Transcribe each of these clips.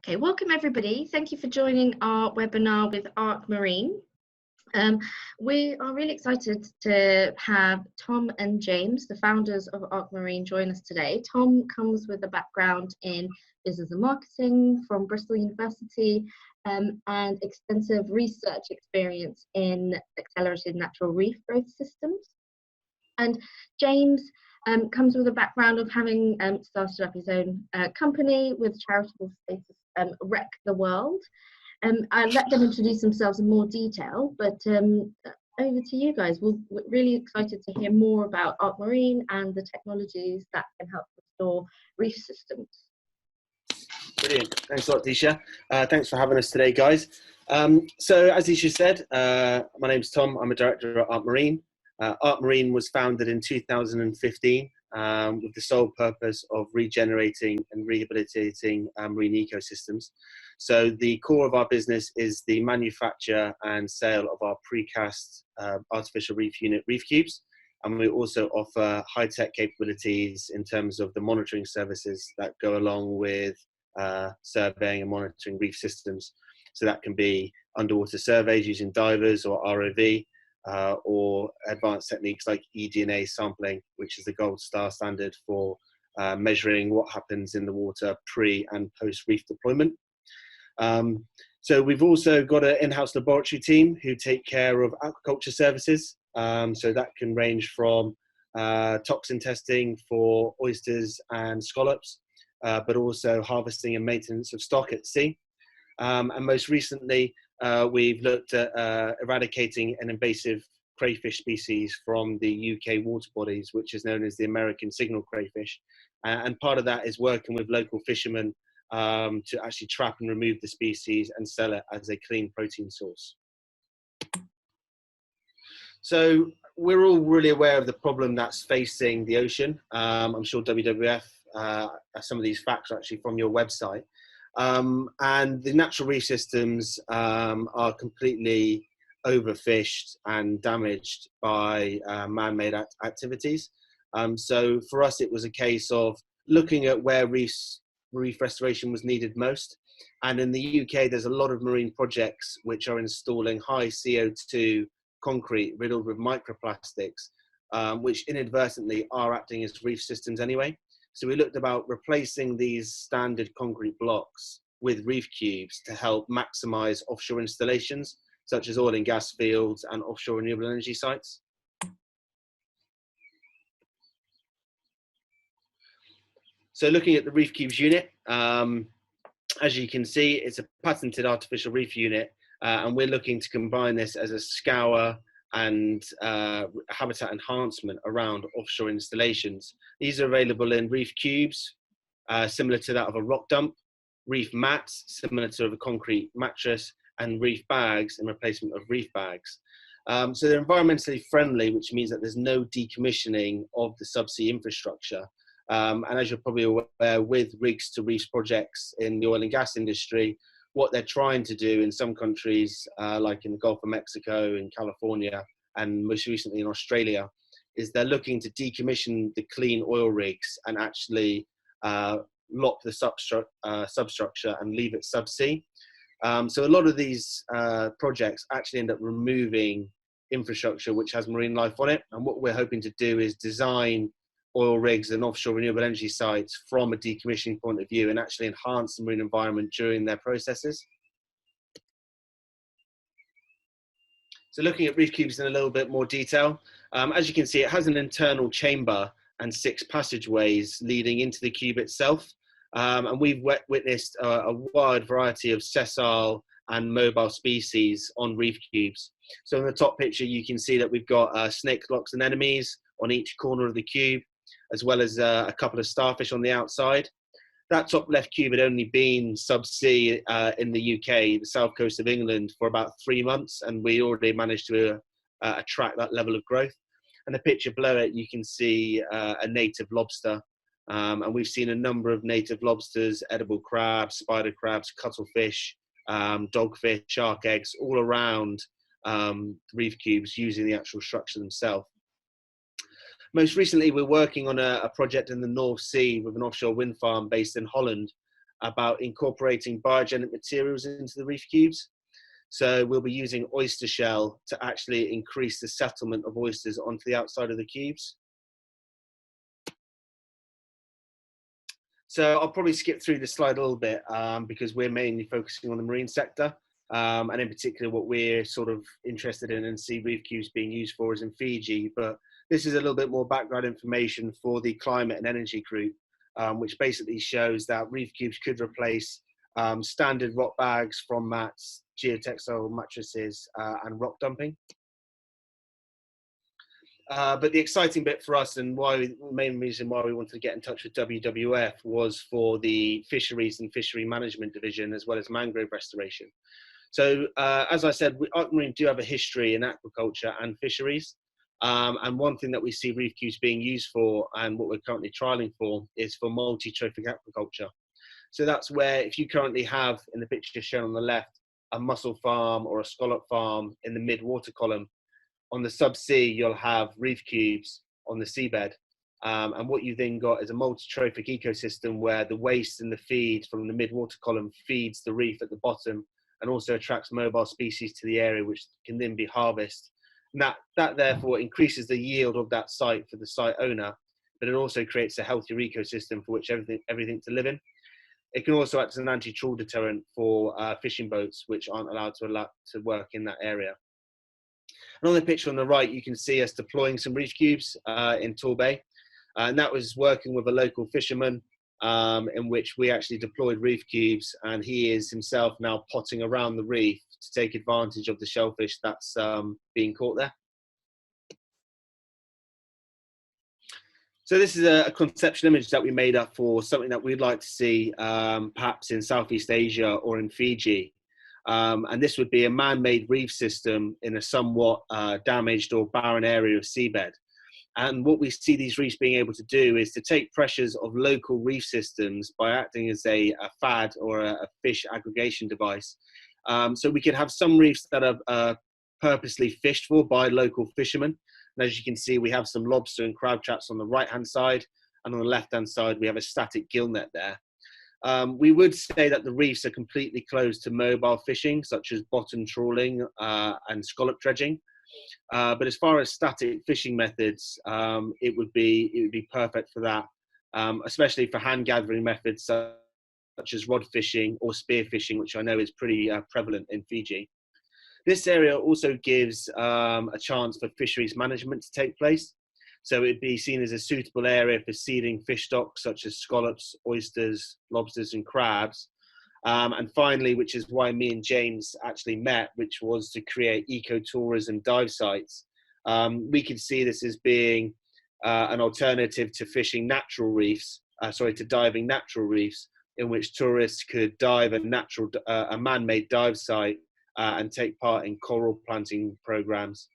Okay, welcome everybody. Thank you for joining our webinar with Arc Marine. We are really excited to have Tom and James, the founders of Arc Marine, join us today. Tom comes with a background in business and marketing from Bristol University and extensive research experience in accelerated natural reef growth systems. And James comes with a background of having started up his own company with charitable status, Wreck the World. I'll let them introduce themselves in more detail, but over to you guys. We're really excited to hear more about Arc Marine and the technologies that can help restore reef systems. Brilliant. Thanks a lot, Disha. Thanks for having us today, guys. So as Disha said, my name's Tom. I'm a director at Arc Marine. Arc Marine was founded in 2015 with the sole purpose of regenerating and rehabilitating marine ecosystems. So the core of our business is the manufacture and sale of our precast artificial reef unit reef cubes. And we also offer high-tech capabilities in terms of the monitoring services that go along with surveying and monitoring reef systems. So that can be underwater surveys using divers or ROV, or advanced techniques like eDNA sampling, which is the gold star standard for measuring what happens in the water pre and post reef deployment. So we've also got an in-house laboratory team who take care of aquaculture services. So that can range from toxin testing for oysters and scallops, but also harvesting and maintenance of stock at sea. And most recently, we've looked at eradicating an invasive crayfish species from the UK water bodies, which is known as the American signal crayfish. And part of that is working with local fishermen to actually trap and remove the species and sell it as a clean protein source. So we're all really aware of the problem that's facing the ocean. I'm sure WWF, some of these facts are actually from your website. And the natural reef systems are completely overfished and damaged by man-made activities. So for us, it was a case of looking at where reef restoration was needed most. And in the UK, there's a lot of marine projects which are installing high CO2 concrete riddled with microplastics, which inadvertently are acting as reef systems anyway. So we looked about replacing these standard concrete blocks with reef cubes to help maximize offshore installations, such as oil and gas fields and offshore renewable energy sites. So looking at the reef cubes unit, as you can see, it's a patented artificial reef unit, and we're looking to combine this as a scour and habitat enhancement around offshore installations. These are available in reef cubes, similar to that of a rock dump, reef mats, similar to a concrete mattress, and reef bags in replacement of reef bags. So they're environmentally friendly, which means that there's no decommissioning of the subsea infrastructure. And as you're probably aware, with rigs to reefs projects in the oil and gas industry, what they're trying to do in some countries, like in the Gulf of Mexico, in California, and most recently in Australia, is they're looking to decommission the clean oil rigs and actually lock the substructure and leave it subsea. So a lot of these projects actually end up removing infrastructure which has marine life on it. And what we're hoping to do is design oil rigs and offshore renewable energy sites from a decommissioning point of view and actually enhance the marine environment during their processes. So looking at reef cubes in a little bit more detail, as you can see, it has an internal chamber and 6 passageways leading into the cube itself. And we've witnessed a wide variety of sessile and mobile species on reef cubes. So in the top picture, you can see that we've got snakes, lox, and anemones on each corner of the cube, as well as a couple of starfish on the outside. That top left cube had only been subsea in the UK, the south coast of England, for about 3 months, and we already managed to attract that level of growth. And the picture below it, you can see a native lobster. And we've seen a number of native lobsters, edible crabs, spider crabs, cuttlefish, dogfish, shark eggs, all around reef cubes using the actual structure themselves. Most recently, we're working on a project in the North Sea with an offshore wind farm based in Holland, about incorporating biogenic materials into the reef cubes. So we'll be using oyster shell to actually increase the settlement of oysters onto the outside of the cubes. So I'll probably skip through this slide a little bit because we're mainly focusing on the marine sector. And in particular, what we're sort of interested in and see reef cubes being used for is in Fiji. But this is a little bit more background information for the climate and energy group, which basically shows that reef cubes could replace standard rock bags from mats, geotextile mattresses, and rock dumping. But the exciting bit for us, and the main reason why we wanted to get in touch with WWF, was for the fisheries and fishery management division, as well as mangrove restoration. So as I said, Ark Marine do have a history in aquaculture and fisheries. And one thing that we see reef cubes being used for, and what we're currently trialing for, is for multi-trophic aquaculture. So that's where, if you currently have, in the picture shown on the left, a mussel farm or a scallop farm in the mid-water column, on the subsea, you'll have reef cubes on the seabed. And what you then got is a multi-trophic ecosystem where the waste and the feed from the mid-water column feeds the reef at the bottom and also attracts mobile species to the area, which can then be harvested. And that therefore increases the yield of that site for the site owner, but it also creates a healthier ecosystem for which everything to live in. It can also act as an anti-trawl deterrent for fishing boats, which aren't allowed to work in that area. And on the picture on the right, you can see us deploying some reef cubes in Torbay. And that was working with a local fisherman in which we actually deployed reef cubes, and he is himself now potting around the reef to take advantage of the shellfish that's being caught there. So this is a conceptual image that we made up for something that we'd like to see perhaps in Southeast Asia or in Fiji. And this would be a man-made reef system in a somewhat damaged or barren area of seabed. And what we see these reefs being able to do is to take pressures of local reef systems by acting as a FAD or a fish aggregation device. So we could have some reefs that are purposely fished for by local fishermen. And as you can see, we have some lobster and crab traps on the right-hand side, and on the left-hand side, we have a static gill net there. We would say that the reefs are completely closed to mobile fishing, such as bottom trawling and scallop dredging. But as far as static fishing methods, it would be perfect for that, especially for hand gathering methods such as rod fishing or spear fishing, which I know is pretty prevalent in Fiji. This area also gives a chance for fisheries management to take place. So it'd be seen as a suitable area for seeding fish stocks such as scallops, oysters, lobsters, and crabs. And finally, which is why me and James actually met, which was to create ecotourism dive sites. We could see this as being an alternative to fishing natural reefs, to diving natural reefs, in which tourists could dive a man-made dive site and take part in coral planting programs.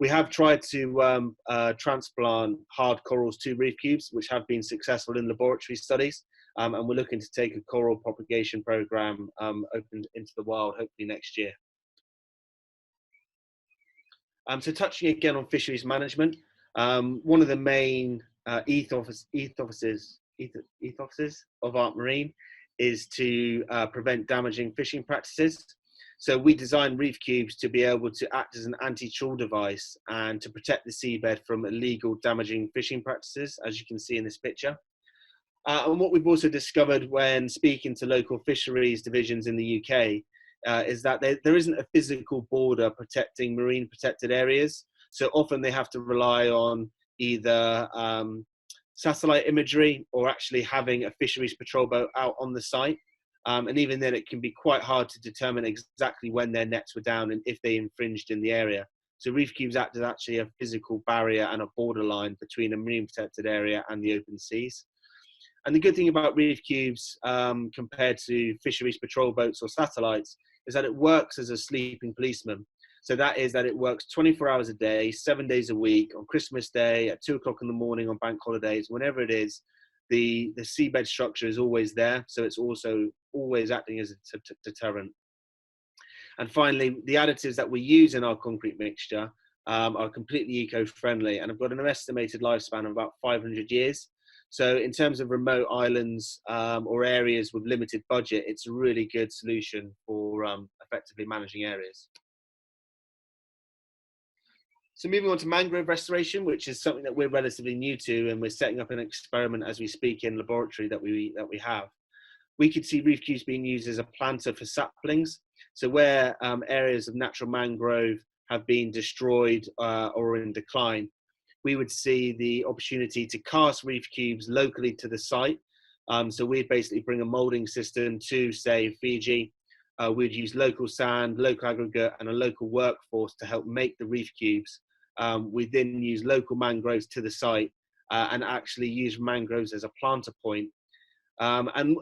We have tried to transplant hard corals to reef cubes, which have been successful in laboratory studies. And we're looking to take a coral propagation program open into the wild, hopefully next year. So touching again on fisheries management, one of the main ethoses of Ark Marine is to prevent damaging fishing practices. So we designed reef cubes to be able to act as an anti-trawl device and to protect the seabed from illegal damaging fishing practices, as you can see in this picture. And what we've also discovered when speaking to local fisheries divisions in the UK is that there isn't a physical border protecting marine protected areas. So often they have to rely on either satellite imagery or actually having a fisheries patrol boat out on the site. And even then, it can be quite hard to determine exactly when their nets were down and if they infringed in the area. So reef cubes act as actually a physical barrier and a borderline between a marine protected area and the open seas. And the good thing about reef cubes compared to fisheries patrol boats or satellites is that it works as a sleeping policeman. So that is that it works 24 hours a day, 7 days a week, on Christmas Day, at 2 o'clock in the morning, on bank holidays, whenever it is. The seabed structure is always there, so it's also always acting as a deterrent. And finally, the additives that we use in our concrete mixture are completely eco-friendly and have got an estimated lifespan of about 500 years. So in terms of remote islands or areas with limited budget, it's a really good solution for effectively managing areas. So moving on to mangrove restoration, which is something that we're relatively new to, and we're setting up an experiment as we speak in laboratory that we have. We could see reef cubes being used as a planter for saplings. So where areas of natural mangrove have been destroyed or in decline, we would see the opportunity to cast reef cubes locally to the site. So we'd basically bring a moulding system to, say, Fiji. We'd use local sand, local aggregate, and a local workforce to help make the reef cubes. We then use local mangroves to the site and actually use mangroves as a planter point. And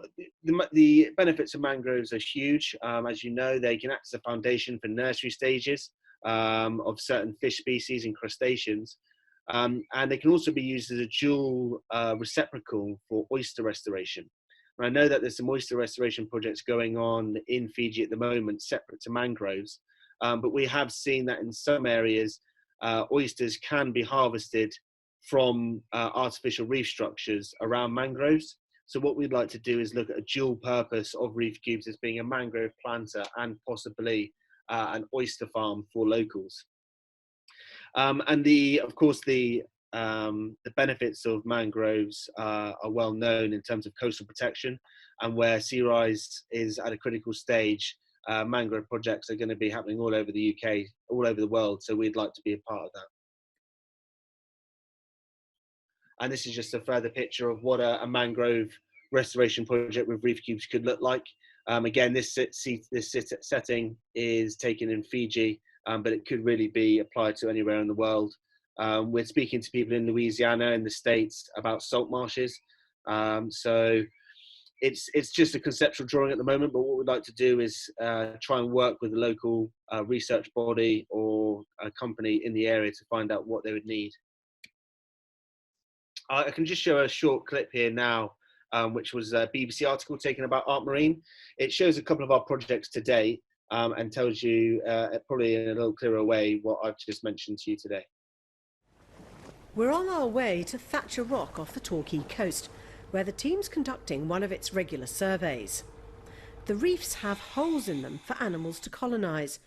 the benefits of mangroves are huge. As you know, they can act as a foundation for nursery stages of certain fish species and crustaceans. And they can also be used as a dual reciprocal for oyster restoration. And I know that there's some oyster restoration projects going on in Fiji at the moment, separate to mangroves. But we have seen that in some areas, oysters can be harvested from artificial reef structures around mangroves. So what we'd like to do is look at a dual purpose of reef cubes as being a mangrove planter and possibly an oyster farm for locals. And of course, the benefits of mangroves are well known in terms of coastal protection, and where sea rise is at a critical stage, mangrove projects are going to be happening all over the UK, all over the world. So we'd like to be a part of that. And this is just a further picture of what a mangrove restoration project with reef cubes could look like. Again, this setting is taken in Fiji, but it could really be applied to anywhere in the world. We're speaking to people in Louisiana, in the States, about salt marshes. So it's just a conceptual drawing at the moment, but what we'd like to do is try and work with a local research body or a company in the area to find out what they would need. I can just show a short clip here now, which was a BBC article taken about Arc Marine. It shows a couple of our projects to date and tells you probably in a little clearer way what I've just mentioned to you today. We're on our way to Thatcher Rock off the Torquay coast, where the team's conducting one of its regular surveys. The reefs have holes in them for animals to colonise.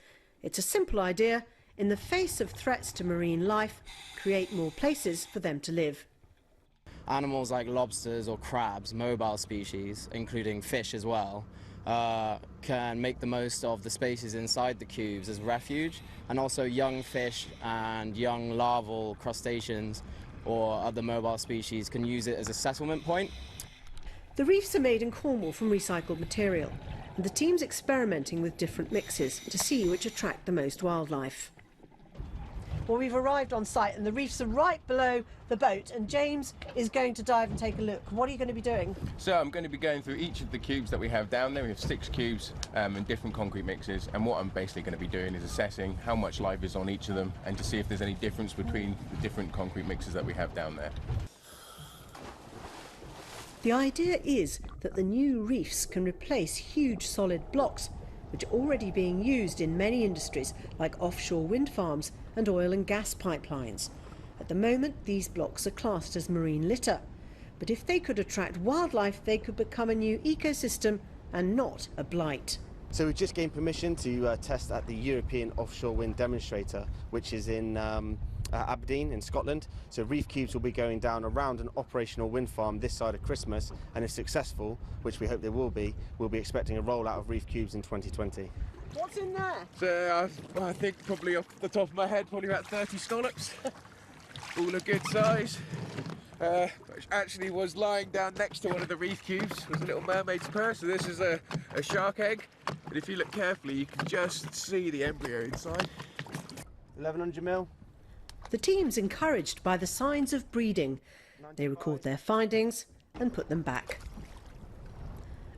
It's a simple idea. In the face of threats to marine life, create more places for them to live. Animals like lobsters or crabs, mobile species, including fish as well, can make the most of the spaces inside the cubes as refuge, and also young fish and young larval crustaceans or other mobile species can use it as a settlement point. The reefs are made in Cornwall from recycled material, and the team's experimenting with different mixes to see which attract the most wildlife. Well, we've arrived on site and the reefs are right below the boat, and James is going to dive and take a look. What are you going to be doing? So I'm going to be going through each of the cubes that we have down there. We have 6 cubes in different concrete mixes, and what I'm basically going to be doing is assessing how much life is on each of them and to see if there's any difference between the different concrete mixes that we have down there. The idea is that the new reefs can replace huge solid blocks, which are already being used in many industries like offshore wind farms and oil and gas pipelines. At the moment, these blocks are classed as marine litter. But if they could attract wildlife, they could become a new ecosystem and not a blight. So we just gained permission to test at the European Offshore Wind Demonstrator, which is in Aberdeen in Scotland. So reef cubes will be going down around an operational wind farm this side of Christmas, and if successful, which we hope they will be, we'll be expecting a rollout of reef cubes in 2020. What's in there? So I think probably off the top of my head, probably about 30 scallops, all a good size. Which actually was lying down next to one of the reef cubes. It was a little mermaid's purse. So this is a shark egg, but if you look carefully, you can just see the embryo inside. 1100 mil. The team's encouraged by the signs of breeding. They record their findings and put them back.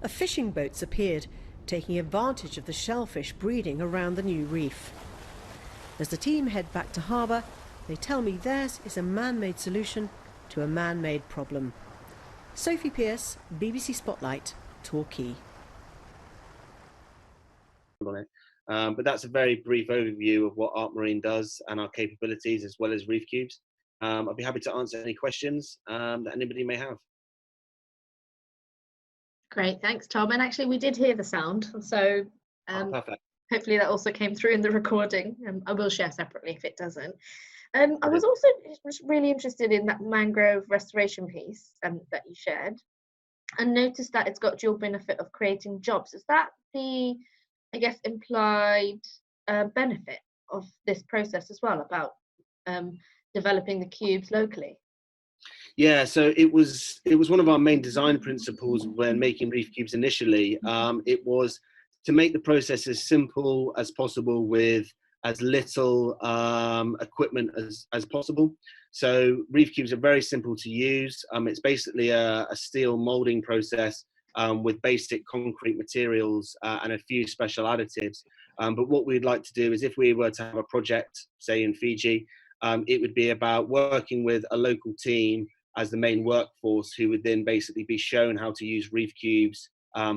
A fishing boat's appeared, taking advantage of the shellfish breeding around the new reef. As the team head back to harbour, they tell me theirs is a man-made solution to a man-made problem. Sophie Pearce, BBC Spotlight, Torquay. But that's a very brief overview of what Arc Marine does and our capabilities as well as reef cubes. I'd be happy to answer any questions that anybody may have. Great, thanks, Tom. And actually, we did hear the sound, so Perfect. hopefully that also came through in the recording. I will share separately if it doesn't. I was Brilliant. also really interested in that mangrove restoration piece that you shared, and noticed that it's got dual benefit of creating jobs. Is that the, I guess, implied benefit of this process as well, about developing the cubes locally? Yeah, so it was one of our main design principles when making reef cubes initially. It was to make the process as simple as possible with as little equipment as possible. So reef cubes are very simple to use. It's basically a steel molding process with basic concrete materials and a few special additives. But what we'd like to do is, if we were to have a project, say in Fiji, it would be about working with a local team as the main workforce, who would then basically be shown how to use reef cubes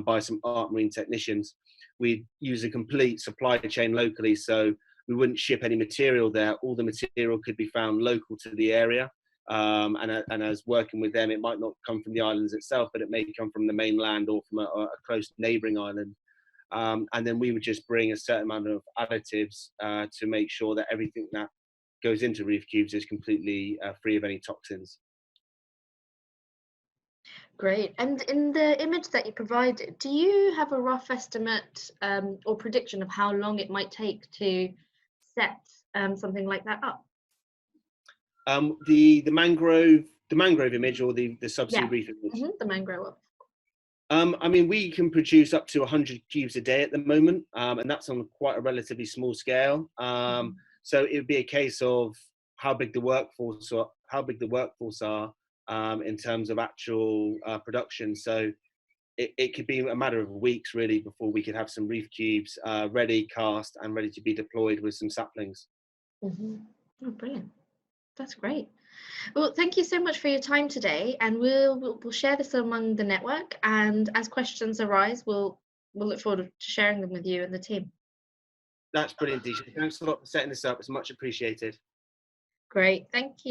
by some Arc Marine technicians. We'd use a complete supply chain locally, so we wouldn't ship any material there. All the material could be found local to the area. And as working with them, it might not come from the islands itself, but it may come from the mainland or from a close neighbouring island. And then we would just bring a certain amount of additives to make sure that everything that goes into reef cubes is completely free of any toxins. Great. And in the image that you provided, do you have a rough estimate or prediction of how long it might take to set something like that up? The mangrove image, or the subsea reef image. The mangrove. I mean, we can produce up to 100 cubes a day at the moment, and that's on quite a relatively small scale. So it would be a case of how big the workforce are in terms of actual production. So it could be a matter of weeks really before we could have some reef cubes ready, cast, and ready to be deployed with some saplings. Oh, brilliant. That's great. Well, thank you so much for your time today, and we'll share this among the network, and as questions arise, we'll look forward to sharing them with you and the team. That's brilliant, Disha. Thanks a lot for setting this up. It's much appreciated. Great, thank you.